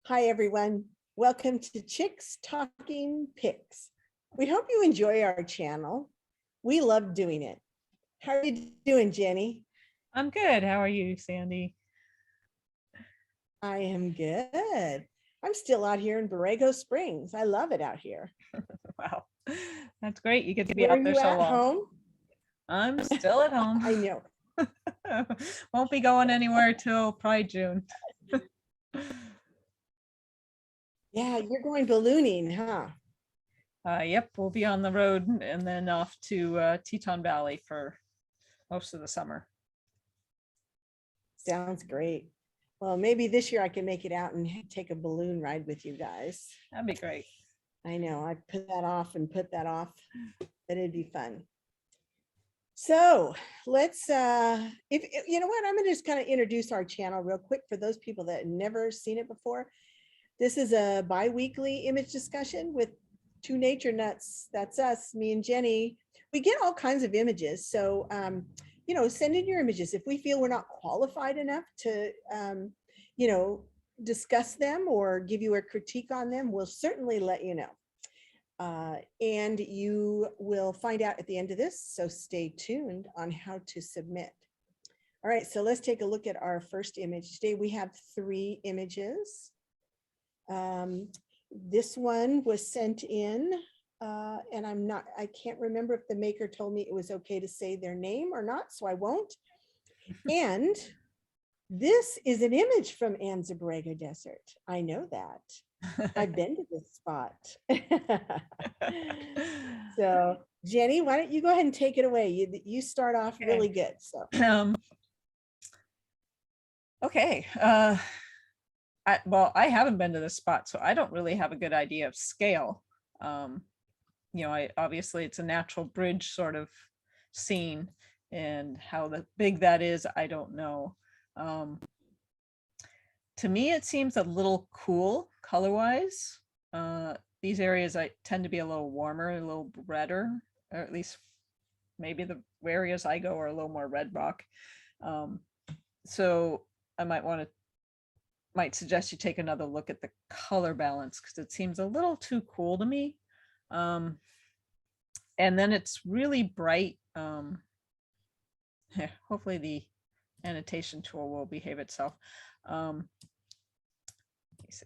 Hi, everyone. Welcome to Chicks Talking Pics. We hope you enjoy our channel. We love doing it. How are you doing, Jenny? I'm good. How are you, Sandy? I am good. I'm still out here in Borrego Springs. I love it out here. Wow, that's great. You get to be Where are out there you so at, long. home? I'm still at home. I know. Won't be going anywhere till probably June. Yeah, you're going ballooning, huh? Yep, we'll be on the road and then off to Teton Valley for most of the summer. Sounds great. Well, maybe this year I can make it out and take a balloon ride with you guys. That'd be great. I know, I put that off and put that off, but it'd be fun. So let's, if you know what, I'm gonna just kind of introduce our channel real quick for those people that have never seen it before. This is a bi-weekly image discussion with two nature nuts. That's us, me and Jenny. We get all kinds of images. So, you know, send in your images. If we feel we're not qualified enough to, you know, discuss them or give you a critique on them, we'll certainly let you know. And you will find out at the end of this, so stay tuned on how to submit. All right, so let's take a look at our first image. Today we have 3 images. This one was sent in, and I can't remember if the maker told me it was okay to say their name or not, so I won't. And this is an image from Anza Borrego Desert. I know that. I've been to this spot. So Jenny, why don't you go ahead and take it away? You start off really good. So okay. I haven't been to this spot, so I don't really have a good idea of scale. You know, obviously it's a natural bridge sort of scene, and how big that is, I don't know. To me, it seems a little cool color-wise. These areas I tend to be a little warmer, a little redder, or at least maybe the areas I go are a little more red rock. So I might suggest you take another look at the color balance, because it seems a little too cool to me. And then it's really bright. Hopefully the annotation tool will behave itself. Let me see.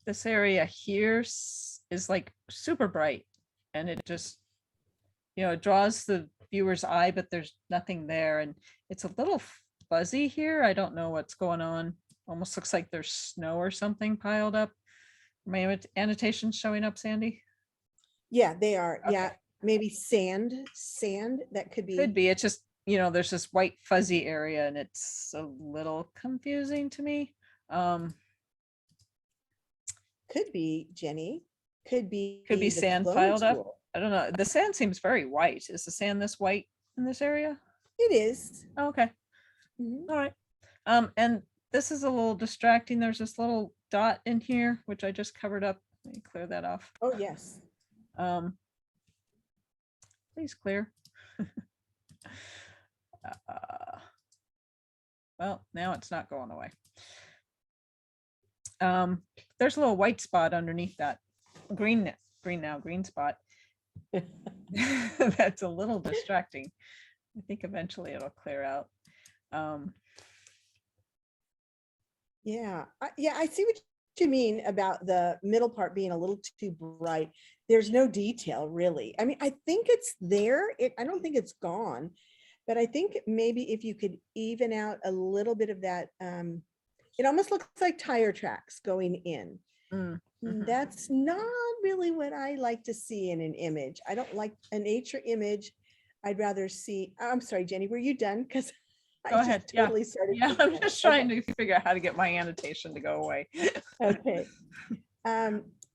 This area here is like super bright, and it just, you know, it draws the viewer's eye, but there's nothing there, and it's a little fuzzy here. I don't know what's going on. Almost looks like there's snow or something piled up. My annotations showing up, Sandy? yeah, they are. Okay. Yeah, maybe sand. That could be. Could be. It's just, you know, there's this white fuzzy area, and it's a little confusing to me. Could be, Jenny. Could be Could be the sand clone piled up. tool. I don't know. The sand seems very white. Is the sand this white in this area? It is. Oh, okay. Mhm. All right. And this is a little distracting. There's this little dot in here, which I just covered up. Let me clear that off. Oh, yes. Please clear. Well, now it's not going away. There's a little white spot underneath that green spot. That's a little distracting. I think eventually it'll clear out. Yeah, I see what you mean about the middle part being a little too bright. There's no detail really. I mean, I think it's there. I don't think it's gone, but I think maybe if you could even out a little bit of that, it almost looks like tire tracks going in. That's not really what I like to see in an image. I don't like a nature image. I'd rather see, I'm sorry, Jenny, were you done? Because Go ahead. totally started. Yeah, I'm just trying to figure out how to get my annotation to go away. Okay.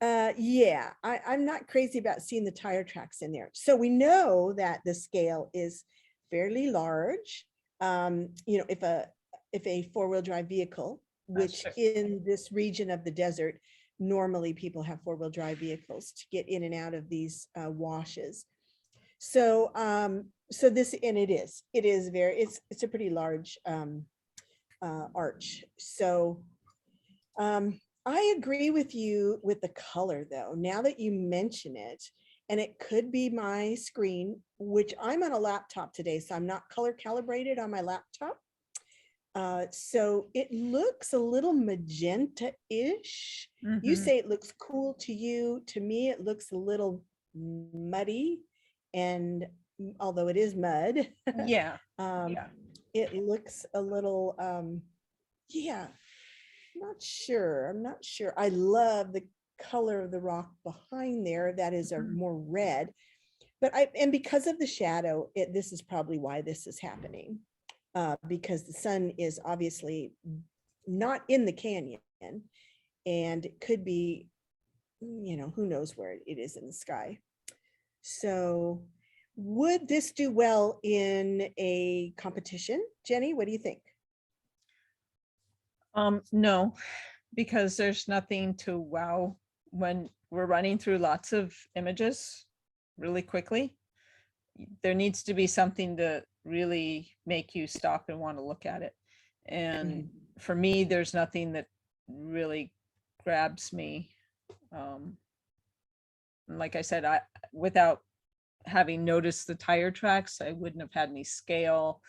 Yeah, I'm not crazy about seeing the tire tracks in there. So we know that the scale is fairly large. You know, if a four-wheel drive vehicle, which in this region of the desert, normally people have four-wheel drive vehicles to get in and out of these washes. So so this, and it is very, it's a pretty large arch. So I agree with you with the color though, now that you mention it, and it could be my screen, which I'm on a laptop today, so I'm not color calibrated on my laptop. So it looks a little magenta-ish. You Mhm. say it looks cool to you. To me, it looks a little muddy. And although it is mud, Yeah, um, yeah. it looks a little, yeah, not sure. I'm not sure. I love the color of the rock behind there. That is a Mhm. more red. But and because of the shadow, this is probably why this is happening. Because the sun is obviously not in the canyon, and it could be, who knows where it is in the sky. So would this do well in a competition? Jenny, what do you think? No, because there's nothing to wow when we're running through lots of images really quickly. There needs to be something to really make you stop and want to look at it. And for me, there's nothing that really grabs me. Like I said, without having noticed the tire tracks, I wouldn't have had any scale.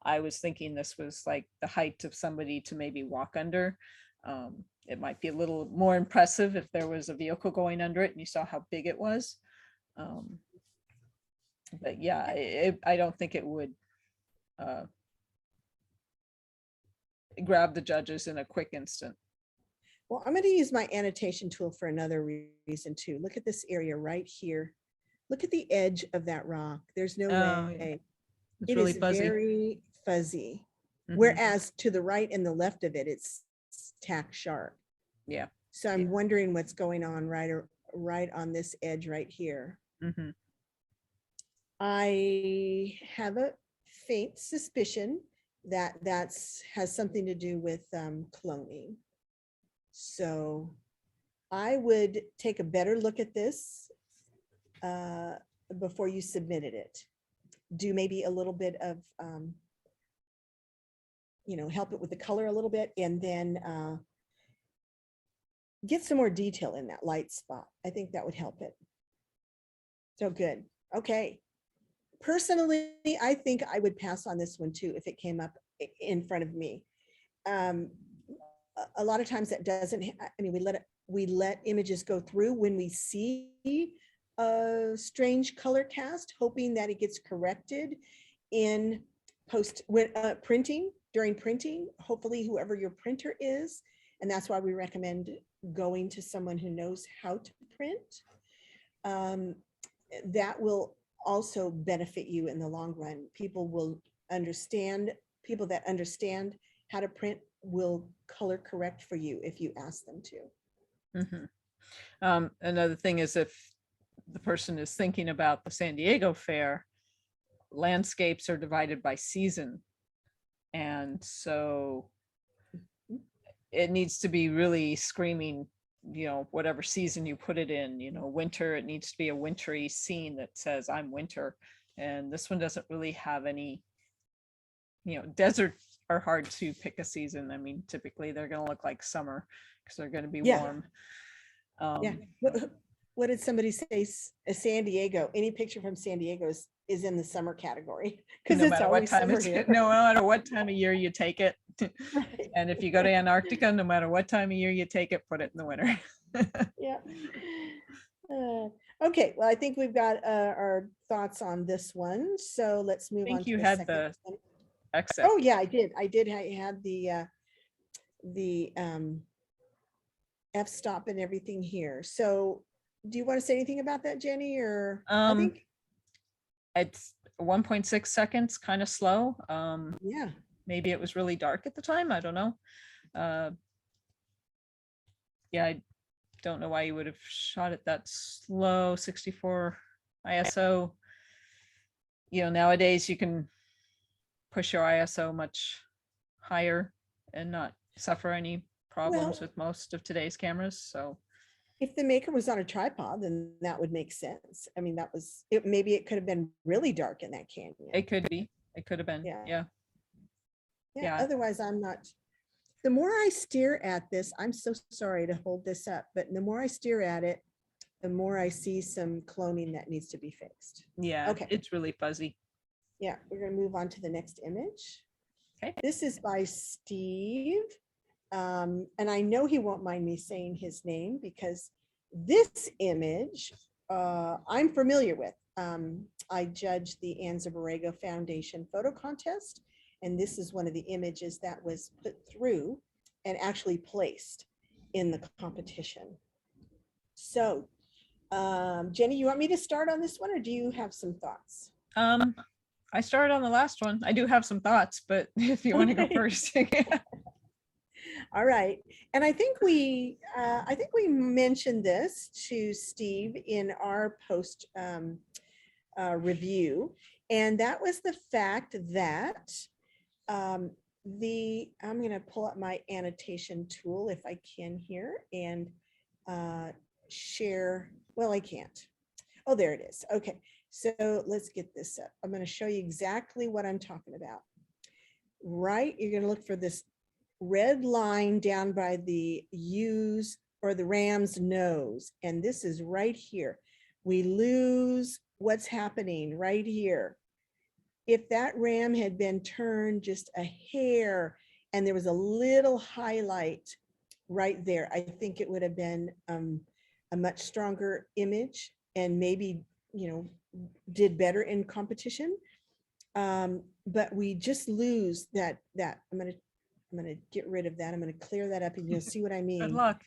I was thinking this was like the height of somebody to maybe walk under. It might be a little more impressive if there was a vehicle going under it and you saw how big it was. But yeah, I don't think it would grab the judges in a quick instant. Well, I'm going to use my annotation tool for another reason too. Look at this area right here. Look at the edge of that rock. There's no Oh, way. yeah. It's It really is fuzzy. very fuzzy. Mhm. Whereas to the right and the left of it, it's tack sharp. Yeah. So I'm wondering what's going on right on this edge right here. Mhm. I have a faint suspicion that has something to do with cloning. So I would take a better look at this before you submitted it. Do maybe a little bit of, help it with the color a little bit, and then get some more detail in that light spot. I think that would help it. So good. Okay. Personally, I think I would pass on this one too if it came up in front of me. A lot of times that doesn't, I mean, we let images go through when we see a strange color cast, hoping that it gets corrected in printing, during printing, hopefully whoever your printer is. And that's why we recommend going to someone who knows how to print. That will also benefit you in the long run. People that understand how to print will color correct for you if you ask them to. Another thing is if the person is thinking about the San Diego Fair, landscapes are divided by season. And so it needs to be really screaming, whatever season you put it in, winter, it needs to be a wintry scene that says I'm winter. And this one doesn't really have any, deserts are hard to pick a season. I mean, typically they're going to look like summer because they're going to be warm. Yeah. What did somebody say? San Diego, any picture from San Diego is in the summer category because No it's matter what always time summer here. no matter what time of year you take it. Right. And if you go to Antarctica, no matter what time of year you take it, put it in the winter. Yeah. Okay, well, I think we've got our thoughts on this one. So let's I move on think to you the had second the one. exit. Oh, yeah, I did. I had the f-stop and everything here. So do you want to say anything about that, Jenny? Or I think, It's 1.6 seconds, kind of slow. yeah. Maybe it was really dark at the time. I don't know. Yeah, I don't know why you would have shot it that slow. 64 ISO. Nowadays you can push your ISO much higher and not suffer any problems Well, with most of today's cameras. So if the maker was on a tripod, then that would make sense. I mean, that was it. Maybe it could have been really dark in that canyon. it could be. It could have been. Yeah. Yeah. Yeah. Yeah. Otherwise, I'm not the more I stare at this, I'm so sorry to hold this up, but the more I stare at it, the more I see some cloning that needs to be fixed. Yeah, Okay. it's really fuzzy. Yeah, we're gonna move on to the next image. Okay. This is by Steve. And I know he won't mind me saying his name because this image I'm familiar with. I judged the Anza Borrego Foundation photo contest, and this is one of the images that was put through and actually placed in the competition. So, Jenny, you want me to start on this one, or do you have some thoughts? I started on the last one. I do have some thoughts, but if you want to go Okay. first. All right. And I think we mentioned this to Steve in our post review. And that was the fact that I'm going to pull up my annotation tool if I can here and share. Well, I can't. Oh, there it is. Okay. So let's get this up. I'm going to show you exactly what I'm talking about. Right. You're going to look for this red line down by the ewes or the ram's nose. And this is right here. We lose what's happening right here. If that ram had been turned just a hair and there was a little highlight right there, I think it would have been a much stronger image and maybe, you know, did better in competition. But we just lose that. I'm going to get rid of that. I'm going to clear that up and you'll see what I mean. Good luck.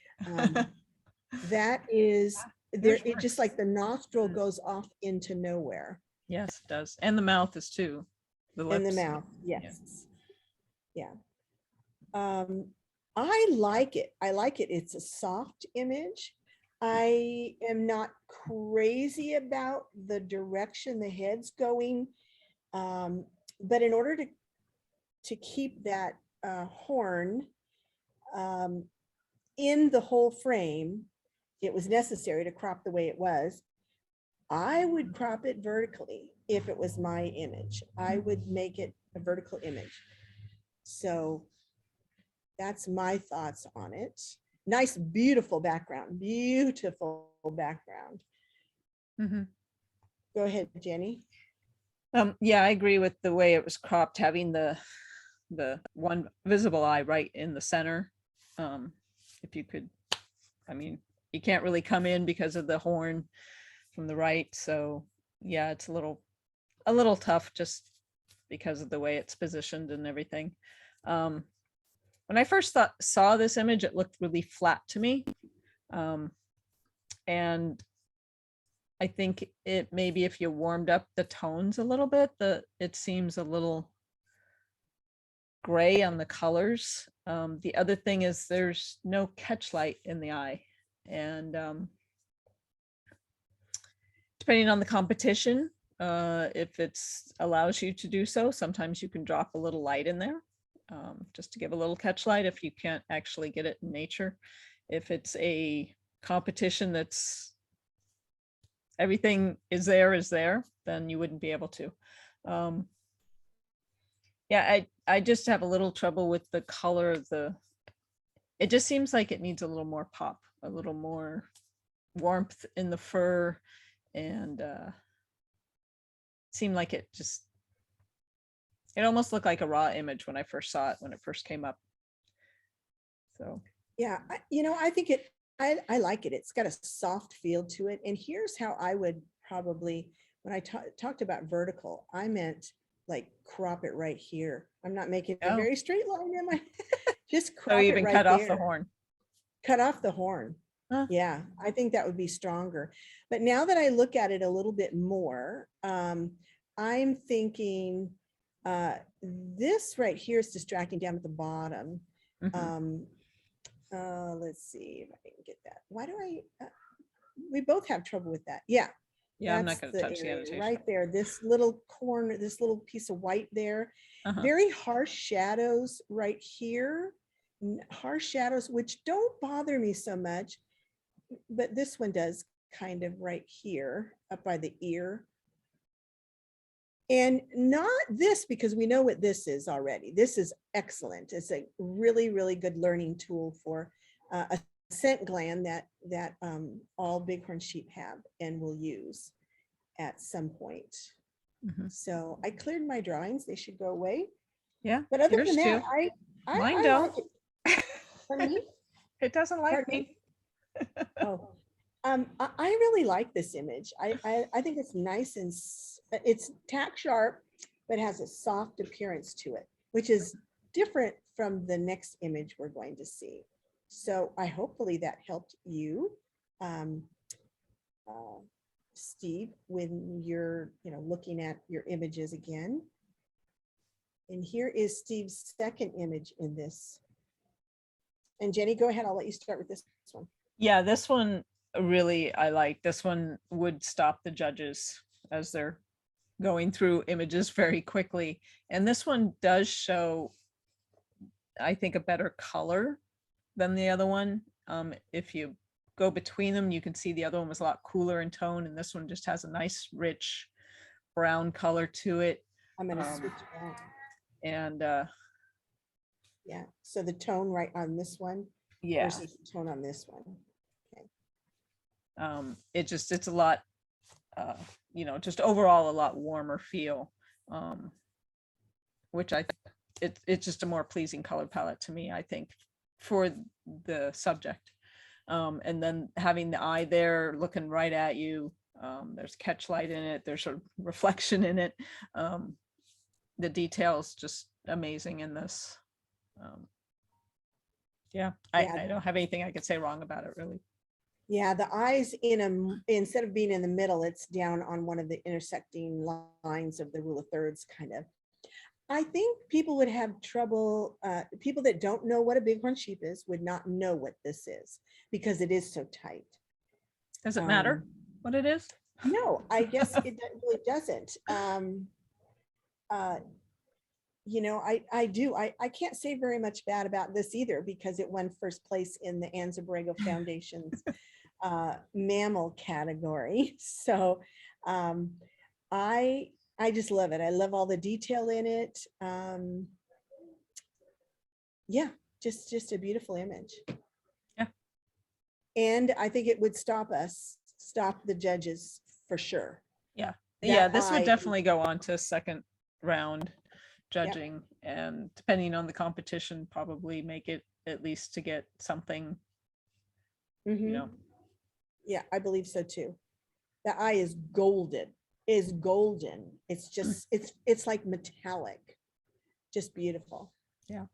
That is there. Yours It just works. like the nostril goes off into nowhere. Yes, it does. And the mouth is too. The lips. In the mouth. Yes. Yeah. I like it. I like it. It's a soft image. I am not crazy about the direction the head's going. But in order to keep that horn in the whole frame, it was necessary to crop the way it was. I would crop it vertically if it was my image. I would make it a vertical image. So that's my thoughts on it. Nice, beautiful background, beautiful background. Mm-hmm. Go ahead, Jenny. Yeah, I agree with the way it was cropped, having the one visible eye right in the center. If you could, I mean, you can't really come in because of the horn from the right. So yeah, it's a little tough just because of the way it's positioned and everything. When I first saw this image, it looked really flat to me. And I think it maybe if you warmed up the tones a little bit, it seems a little gray on the colors. The other thing is there's no catch light in the eye. And depending on the competition, if it's allows you to do so, sometimes you can drop a little light in there just to give a little catch light if you can't actually get it in nature. If it's a competition that's everything is there, then you wouldn't be able to. Yeah, I just have a little trouble with the color of it just seems like it needs a little more pop, a little more warmth in the fur, and seemed like it almost looked like a raw image when I first saw it, when it first came up. So yeah, I think I like it. It's got a soft feel to it. And here's how I would probably, when I talked about vertical, I meant like crop it right here. I'm not making a very straight line in my, just crop so it even right cut there. off the horn. Cut off the horn. Huh. Yeah, I think that would be stronger. But now that I look at it a little bit more, I'm thinking this right here is distracting down at the bottom. Mm-hmm. Let's see if I can get that. Why do we both have trouble with that? Yeah. Yeah, I'm not going to touch the annotation. Right there, this little corner, this little piece of white there. Uh-huh. Very harsh shadows right here. Harsh shadows, which don't bother me so much, but this one does kind of right here, up by the ear. And not this, because we know what this is already. This is excellent. It's a really, really good learning tool for a scent gland that all bighorn sheep have and will use at some point. Mhm. So I cleared my drawings. They should go away. Yeah, But other yours than that, too. I Mine like don't. it. Pardon me? It doesn't like Pardon me. Oh, I really like this image. I think it's nice and it's tack sharp, but has a soft appearance to it, which is different from the next image we're going to see. So I hopefully that helped you, um, Steve, when you're looking at your images again. And here is Steve's second image in this. And Jenny, go ahead. I'll let you start with this one. Yeah, this one really I like. This one would stop the judges as they're going through images very quickly. And this one does show, I think, a better color than the other one. If you go between them, you can see the other one was a lot cooler in tone, and this one just has a nice, rich brown color to it. I'm going to switch back. And Yeah, so the tone right on this one yeah, versus the tone on this one. it's a lot, just overall a lot warmer feel, which it's just a more pleasing color palette to me, I think, for the subject. And then having the eye there looking right at you, there's catch light in it, there's sort of reflection in it. The details just amazing in this. Yeah, I don't have anything I could say wrong about it, really. Yeah, the eyes instead of being in the middle, it's down on one of the intersecting lines of the rule of thirds, kind of. I think people would have trouble, people that don't know what a bighorn sheep is would not know what this is because it is so tight. Does it matter what it is? No, I guess it really doesn't. I do. I can't say very much bad about this either because it won first place in the Anza Borrego Foundation's mammal category. So I just love it. I love all the detail in it. Yeah, just a beautiful image. Yeah. And I think it would stop the judges for sure. Yeah. That Yeah, this would eye- definitely go on to second round judging, and depending on the competition, probably make it at least to get something, Mhm. Yeah, I believe so too. The eye is golden. It's just, it's like metallic, just beautiful. Yeah.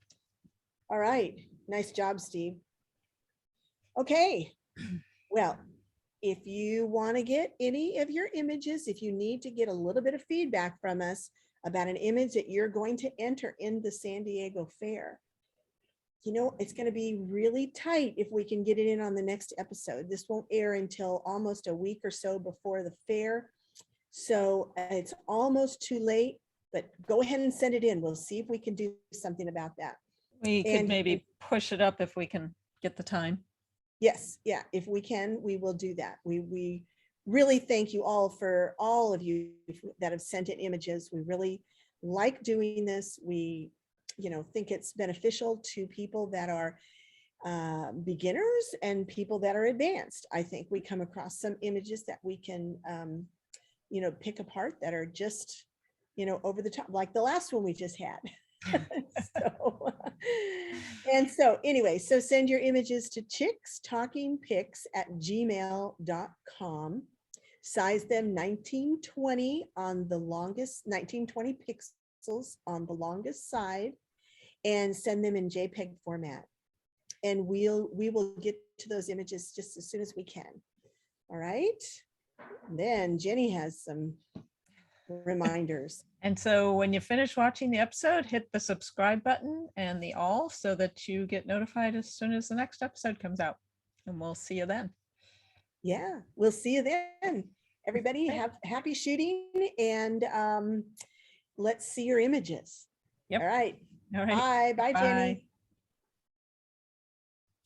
All right. Nice job, Steve. Okay. Well, if you want to get any of your images, if you need to get a little bit of feedback from us about an image that you're going to enter in the San Diego Fair, it's going to be really tight if we can get it in on the next episode. This won't air until almost a week or so before the fair. So it's almost too late, but go ahead and send it in. We'll see if we can do something about that. We could maybe push it up if we can get the time. Yes, yeah, if we can, we will do that. We really thank you all for all of you that have sent in images. We really like doing this. We think it's beneficial to people that are beginners and people that are advanced. I think we come across some images that we can pick apart that are just over the top, like the last one we just had. So anyway, so send your images to chickstalkingpics@gmail.com. Size them 1920 on the longest, 1920 pixels on the longest side, and send them in JPEG format. And we will get to those images just as soon as we can. All right. Then Jenny has some reminders. And so when you finish watching the episode, hit the subscribe button and the all so that you get notified as soon as the next episode comes out. And we'll see you then. Yeah, we'll see you then. Everybody have happy shooting, and let's see your images. Yep. All right. All right. Bye, Jenny.